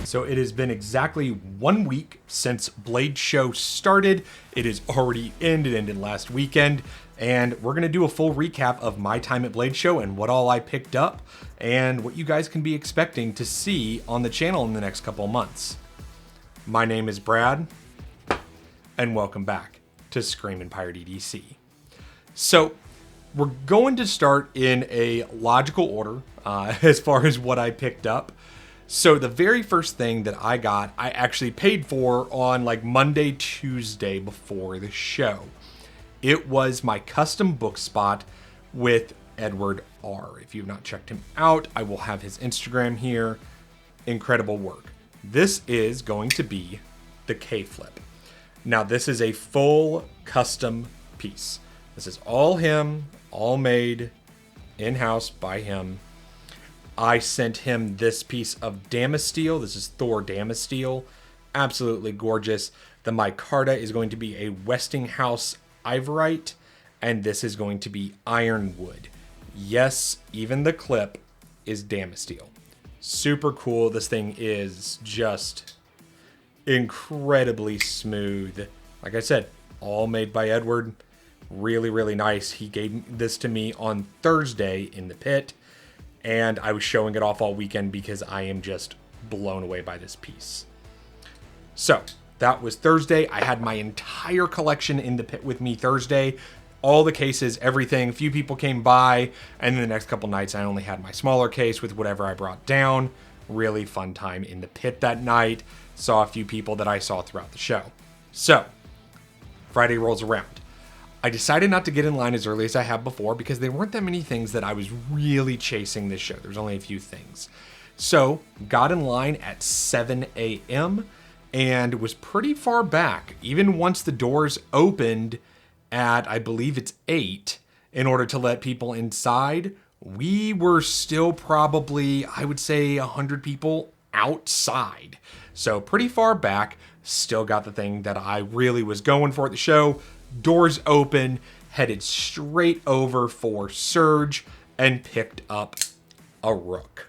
So it has been exactly 1 week since Blade Show started. It is already ended last weekend. And we're going to do a full recap of my time at Blade Show and what all I picked up and what you guys can be expecting to see on the channel in the next couple of months. My name is Brad, and welcome back to Screaminpirate EDC. So we're going to start in a logical order as far as what I picked up. So the very first thing that I got, I actually paid for on like Monday, Tuesday before the show. It was my custom book spot with Edward R. If you've not checked him out, I will have his Instagram here. Incredible work. This is going to be the K-Flip. Now this is a full custom piece. This is all him, all made in-house by him. I sent him this piece of Damasteel. This is Thor Damasteel. Absolutely gorgeous. The micarta is going to be a Westinghouse Ivorite, and this is going to be Ironwood. Yes, even the clip is Damasteel. Super cool. This thing is just incredibly smooth. Like I said, all made by Edward. Really, really nice. He gave this to me on Thursday in the pit, and I was showing it off all weekend because I am just blown away by this piece. So that was Thursday. I had my entire collection in the pit with me Thursday. All the cases, everything. A few people came by, and then the next couple nights I only had my smaller case with whatever I brought down. Really fun time in the pit that night. Saw a few people that I saw throughout the show. So Friday rolls around. I decided not to get in line as early as I have before because there weren't that many things that I was really chasing this show. There's only a few things. So got in line at 7 a.m. and was pretty far back. Even once the doors opened at, I believe it's 8, in order to let people inside, we were still probably, I would say, 100 people outside. So pretty far back, still got the thing that I really was going for at the show. Doors open, headed straight over for Surge, and picked up a Rook.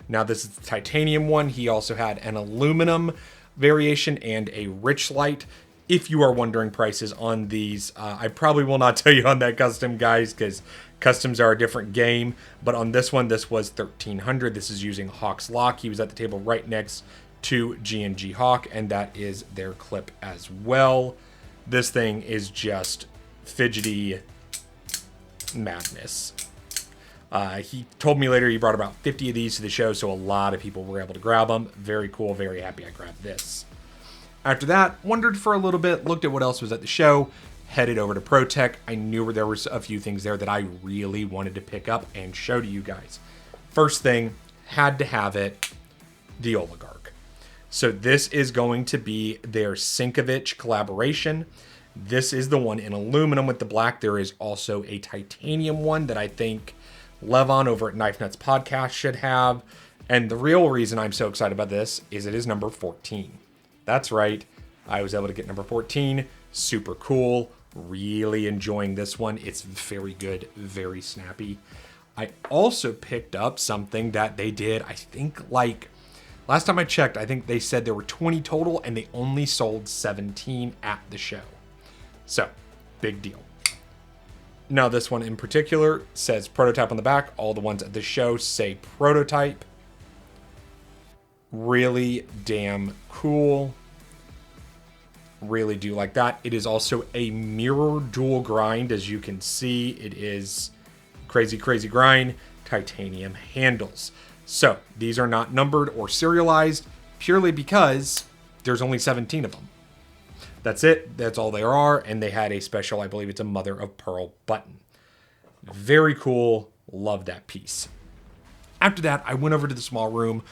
Now this is the titanium one. He also had an aluminum variation and a rich light. If you are wondering prices on these, I probably will not tell you on that custom, guys, because customs are a different game. But on this one, this was $1,300. This is using Hawk's Lock. He was at the table right next to G&G Hawk, and that is their clip as well. This thing is just fidgety madness. He told me later he brought about 50 of these to the show, so a lot of people were able to grab them. Very cool, very happy I grabbed this. After that, wondered for a little bit, looked at what else was at the show, headed over to ProTech. I knew there was a few things there that I really wanted to pick up and show to you guys. First thing, had to have it, the Oligarch. So this is going to be their Sinkovich collaboration. This is the one in aluminum with the black. There is also a titanium one that I think Levon over at Knife Nuts Podcast should have. And the real reason I'm so excited about this is it is number 14. That's right. I was able to get number 14. Super cool. Really enjoying this one. It's very good, very snappy. I also picked up something that they did, I think like last time I checked, I think they said there were 20 total and they only sold 17 at the show. So, big deal. Now this one in particular says prototype on the back. All the ones at the show say prototype. Really damn cool. Really do like that. It is also a mirror dual grind. As you can see, it is crazy, crazy grind. Titanium handles. So these are not numbered or serialized purely because there's only 17 of them. That's it. That's all there are. And they had a special, I believe it's a mother of pearl button. Very cool. Love that piece. After that, I went over to the small room.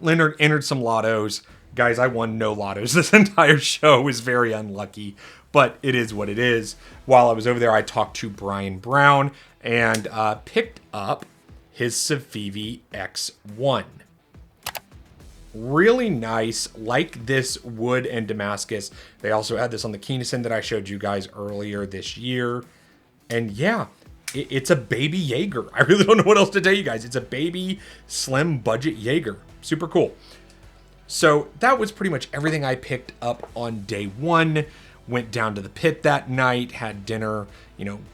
Leonard entered some lottos. Guys, I won no lottos. This entire show was very unlucky, but it is what it is. While I was over there, I talked to Brian Brown and picked up his Civivi X1. Really nice, like this wood and Damascus. They also had this on the Keynesen that I showed you guys earlier this year. And yeah, it's a baby Jaeger. I really don't know what else to tell you guys. It's a baby, slim budget Jaeger. Super cool. So that was pretty much everything I picked up on day one. Went down to the pit that night, had dinner,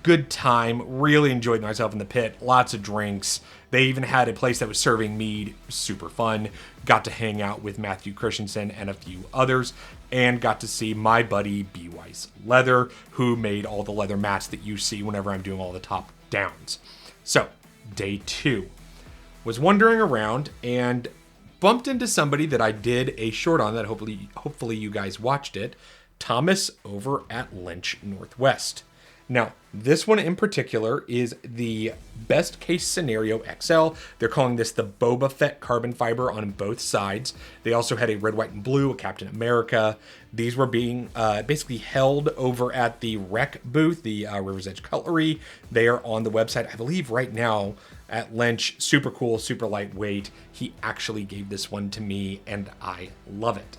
good time, really enjoyed myself in the pit, lots of drinks. They even had a place that was serving mead, super fun. Got to hang out with Matthew Christensen and a few others, and got to see my buddy B. Weiss Leather, who made all the leather mats that you see whenever I'm doing all the top downs. So, day two. Was wandering around and bumped into somebody that I did a short on that hopefully you guys watched it. Thomas over at Lynch Northwest. Now, this one in particular is the best case scenario XL. They're calling this the Boba Fett carbon fiber on both sides. They also had a red, white, and blue, a Captain America. These were being basically held over at the Rec booth, the River's Edge Cutlery. They are on the website, I believe, right now at Lynch. Super cool, super lightweight. He actually gave this one to me, and I love it.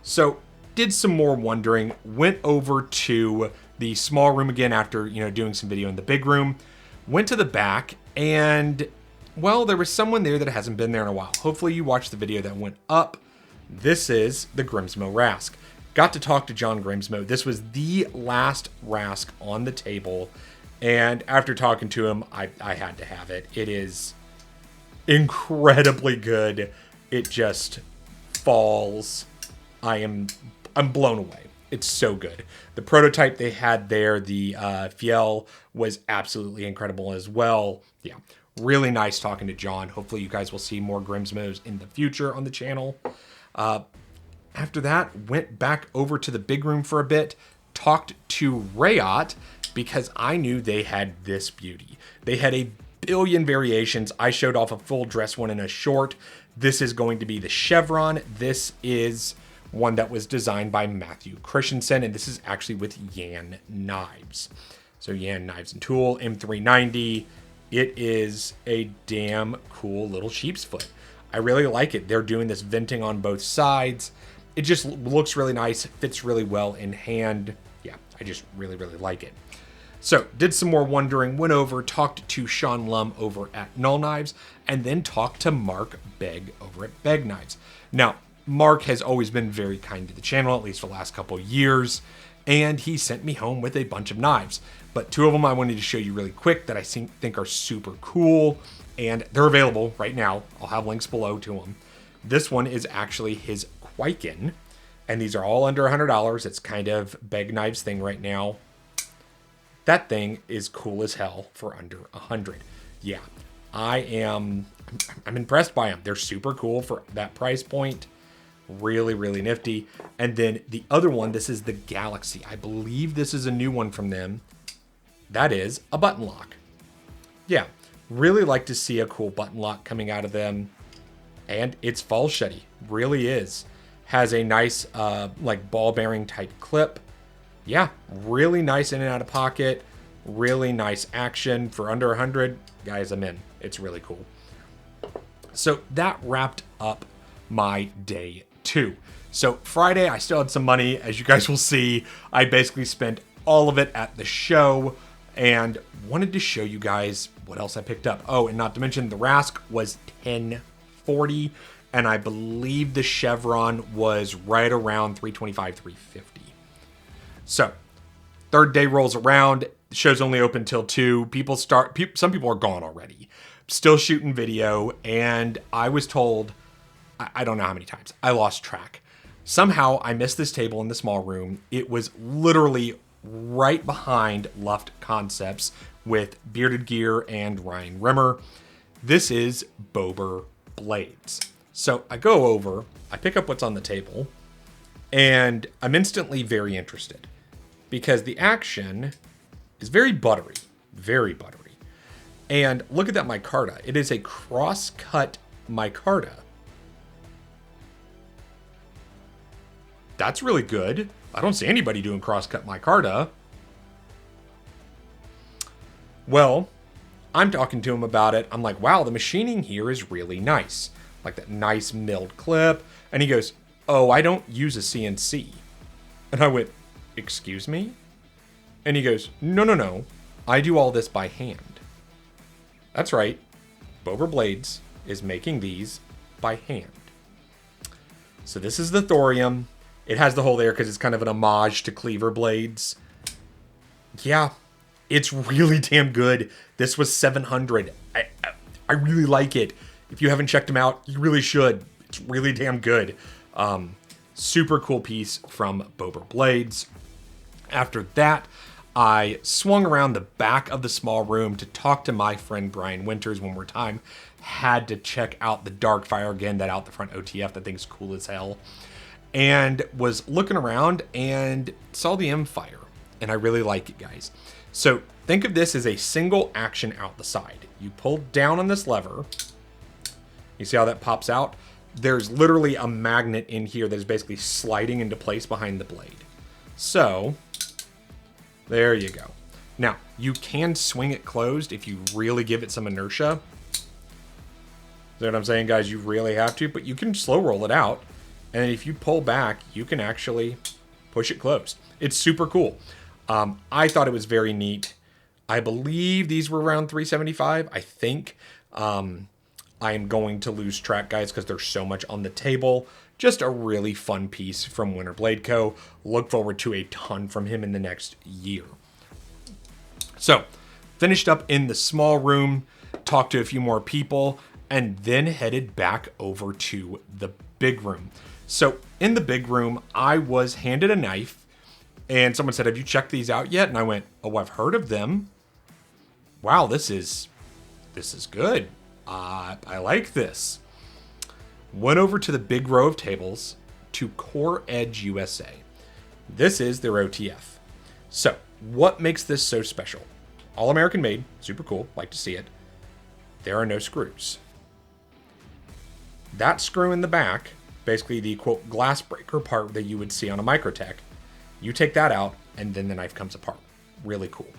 So, did some more wondering, went over to the small room again after, doing some video in the big room, went to the back, and, well, there was someone there that hasn't been there in a while. Hopefully you watched the video that went up. This is the Grimsmo Rask. Got to talk to John Grimsmo. This was the last Rask on the table, and after talking to him, I had to have it. It is incredibly good. It just falls. I'm blown away. It's so good. The prototype they had there, the Fiel, was absolutely incredible as well. Yeah, really nice talking to John. Hopefully you guys will see more Grimsmos in the future on the channel. After that, went back over to the big room for a bit, talked to Rayot because I knew they had this beauty. They had a billion variations. I showed off a full dress one and a short. This is going to be the Chevron. This is one that was designed by Matthew Christensen, and this is actually with Yan Knives. So Yan Knives and Tool, M390. It is a damn cool little sheep's foot. I really like it. They're doing this venting on both sides. It just looks really nice, fits really well in hand. Yeah, I just really, really like it. So, did some more wondering, went over, talked to Sean Lum over at Null Knives, and then talked to Mark Begg over at Begg Knives. Now, Mark has always been very kind to the channel, at least for the last couple of years, and he sent me home with a bunch of knives. But two of them I wanted to show you really quick that I think are super cool, and they're available right now. I'll have links below to them. This one is actually his Kwaiken, and these are all under $100. It's kind of Begg Knives thing right now. That thing is cool as hell for under $100. Yeah, I'm impressed by them. They're super cool for that price point. Really, really nifty. And then the other one, this is the Galaxy. I believe this is a new one from them. That is a button lock. Yeah, really like to see a cool button lock coming out of them. And it's fall shutty. Really is. Has a nice like ball bearing type clip. Yeah, really nice in and out of pocket. Really nice action for under 100. Guys, I'm in. It's really cool. So that wrapped up my day two. So Friday, I still had some money. As you guys will see, I basically spent all of it at the show and wanted to show you guys what else I picked up. Oh, and not to mention the Rask was $10.40, and I believe the Chevron was right around $325, $350. So, third day rolls around. The show's only open till 2. Some people are gone already. Still shooting video, and I was told, I don't know how many times, I lost track. Somehow, I missed this table in the small room. It was literally right behind Luft Concepts with Bearded Gear and Ryan Rimmer. This is Bober Blades. So I go over, I pick up what's on the table, and I'm instantly very interested because the action is very buttery, very buttery. And look at that micarta. It is a cross-cut micarta. That's really good. I don't see anybody doing cross-cut micarta. Well, I'm talking to him about it. I'm like, wow, the machining here is really nice. Like that nice milled clip. And he goes, oh, I don't use a CNC. And I went, excuse me? And he goes, no. I do all this by hand. That's right. Bober Blades is making these by hand. So this is the thorium. It has the hole there because it's kind of an homage to cleaver blades. Yeah, it's really damn good. This was $700. I really like it. If you haven't checked them out, you really should. It's really damn good. Super cool piece from Bober Blades. After that, I swung around the back of the small room to talk to my friend Brian Winters one more time. Had to check out the Darkfire again, that out the front OTF. That thing's cool as hell. And was looking around and saw the M-Fire. And I really like it, guys. So think of this as a single action out the side. You pull down on this lever. You see how that pops out? There's literally a magnet in here that is basically sliding into place behind the blade. So, there you go. Now, you can swing it closed if you really give it some inertia. See what I'm saying, guys? You really have to, but you can slow roll it out. And if you pull back, you can actually push it closed. It's super cool. I thought it was very neat. I believe these were around $375. I think. I am going to lose track, guys, because there's so much on the table. Just a really fun piece from Winter Blade Co. Look forward to a ton from him in the next year. So, finished up in the small room, talked to a few more people, and then headed back over to the big room. So, in the big room, I was handed a knife, and someone said, "Have you checked these out yet?" And I went, "Oh, I've heard of them. Wow, this is good. I like this." Went over to the big row of tables to Core Edge USA. This is their OTF. So, what makes this so special? All American made, super cool, like to see it. There are no screws. That screw in the back, basically the quote glass breaker part that you would see on a Microtech, you take that out and then the knife comes apart. Really cool.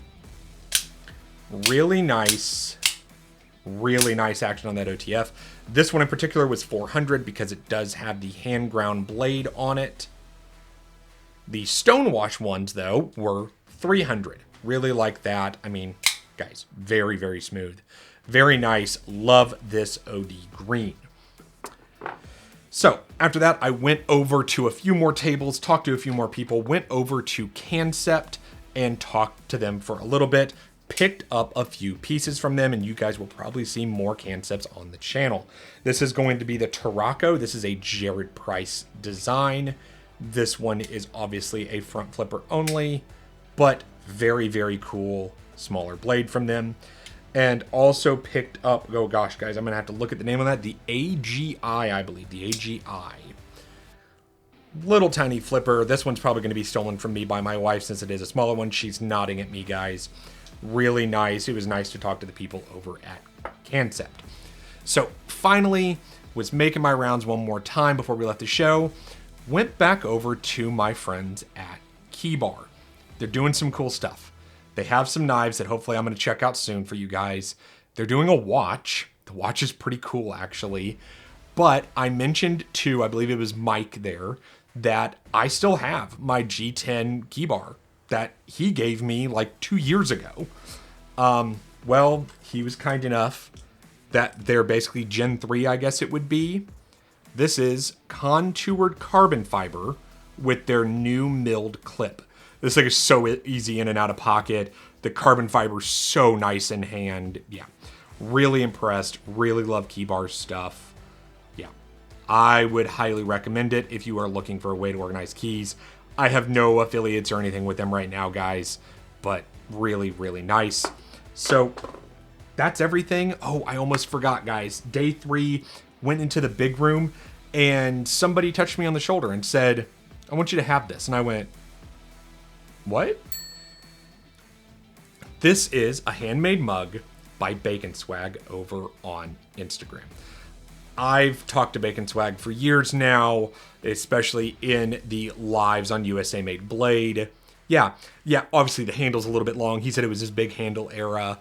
Really nice action on that OTF. This one in particular was $400 because it does have the hand ground blade on it. The stonewash ones, though, were $300. Really like that. I mean, guys, very, very smooth. Very nice. Love this OD green. So, after that, I went over to a few more tables, talked to a few more people, went over to Cancept and talked to them for a little bit. Picked up a few pieces from them, and you guys will probably see more Cancepts on the channel. This is going to be the Tarako. This is a Jared Price design. This one is obviously a front flipper only, but very, very cool smaller blade from them. And also picked up, oh gosh, guys, I'm going to have to look at the name of that. The AGI, I believe. The AGI. Little tiny flipper. This one's probably going to be stolen from me by my wife since it is a smaller one. She's nodding at me, guys. Really nice. It was nice to talk to the people over at Cancept. So finally was making my rounds one more time before we left the show. Went back over to my friends at Keybar. They're doing some cool stuff. They have some knives that hopefully I'm going to check out soon for you guys. They're doing a watch. The watch is pretty cool, actually. But I mentioned to, I believe it was Mike there, that I still have my G10 Keybar that he gave me like 2 years ago. Well, he was kind enough that they're basically Gen 3, I guess it would be. This is contoured carbon fiber with their new milled clip. This thing is so easy in and out of pocket. The carbon fiber's so nice in hand. Yeah, really impressed. Really love Keybar stuff. Yeah, I would highly recommend it if you are looking for a way to organize keys. I have no affiliates or anything with them right now, guys, but really, really nice. So that's everything. Oh, I almost forgot, guys. Day 3, went into the big room, and somebody touched me on the shoulder and said, "I want you to have this." And I went, "What?" This is a handmade mug by Bacon Swag over on Instagram. I've talked to Bacon Swag for years now, especially in the lives on USA Made Blade. Yeah, obviously the handle's a little bit long. He said it was his big handle era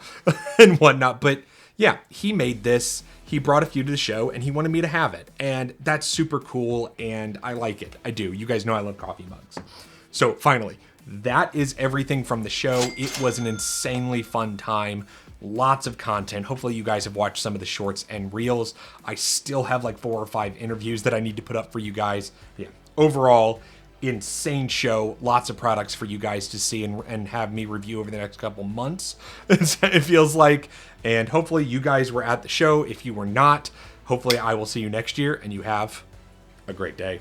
and whatnot. But yeah, he made this. He brought a few to the show, and he wanted me to have it. And that's super cool, and I like it. I do. You guys know I love coffee mugs. So finally, that is everything from the show. It was an insanely fun time. Lots of content. Hopefully you guys have watched some of the shorts and reels. I still have like 4 or 5 interviews that I need to put up for you guys. Yeah, overall, insane show. Lots of products for you guys to see and have me review over the next couple months, it feels like. And hopefully you guys were at the show. If you were not, hopefully I will see you next year and you have a great day.